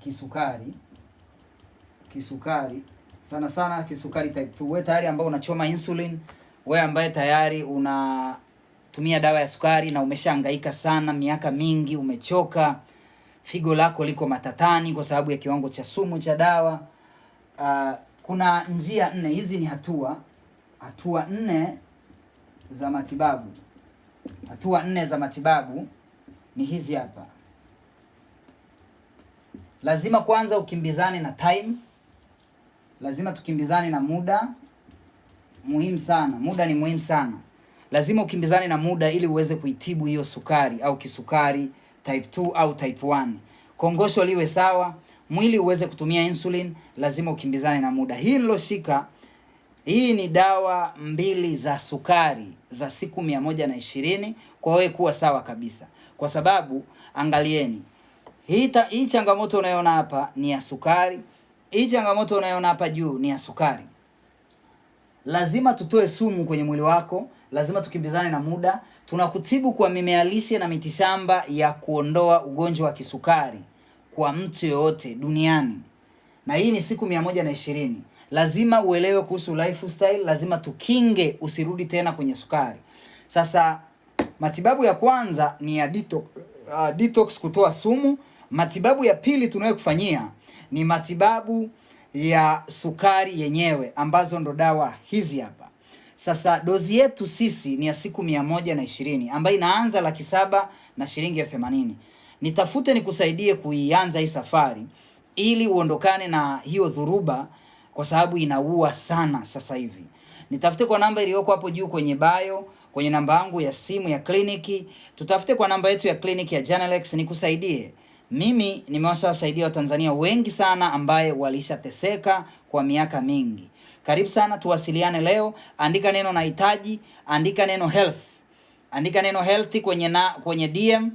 kisukari. Sana sana kisukari type 2. Wewe tayari ambao unachoma insulin, wewe ambaye tayari unatumia dawa ya sukari na umeshahangaika sana miaka mingi, umechoka, figo lako liko matatani kwa sababu ya kiwango cha sumu cha dawa. Kuna njia 4. Hizi ni hatua 4 za matibabu. Hatua 4 za matibabu ni hizi hapa. Lazima kwanza ukimbizane na time. Lazima tukimbizane na muda. Muhimu sana. Muda ni muhimu sana. Lazima ukimbizane na muda ili uweze kuitibu hiyo sukari au kisukari type 2 au type 1. Kongosho liwe sawa, mwili uweze kutumia insulin, lazima ukimbizane na muda. Hii niloshika, hii ni dawa 2 za sukari za siku 120 kwa wewe kuwa sawa kabisa. Kwa sababu angalieni, hii changamoto unayoona hapa ni ya sukari, hii changamoto unayoona hapa juu ni ya sukari. Lazima tutoe sumu kwenye mwili wako, lazima tukimbizane na muda. Tunakutibu kwa mimea lishe na mitishamba ya kuondoa ugonjwa wa kisukari kwa mtu yoyote duniani. Na hii ni siku 120. Lazima uelewe kuhusu lifestyle, lazima tukinge usirudi tena kwenye sukari. Sasa matibabu ya kwanza ni ya detox, kutoa sumu. Matibabu ya pili tunayokufanyia ni matibabu ya sukari yenyewe ambazo ndo dawa hizi hapa. Sasa dozi yetu sisi ni ya siku 120 ambayo inaanza 700,000 na shilingi 80,000. Nitafute nikusaidie kuianza hii safari ili uondokane na hiyo dhuruba kwa sababu inaua sana sasa hivi. Nitafute kwa namba iliyoko hapo juu kwenye bio, kwenye namba yangu ya simu ya kliniki. Tutafute kwa namba yetu ya kliniki ya Genelex nikusaidie. Mimi nimewasaidia Watanzania wengi sana ambaye walishateseka kwa miaka mingi. Karibu sana, tuwasiliane leo. Andika neno nahitaji, andika neno health. Andika neno health kwenye DM.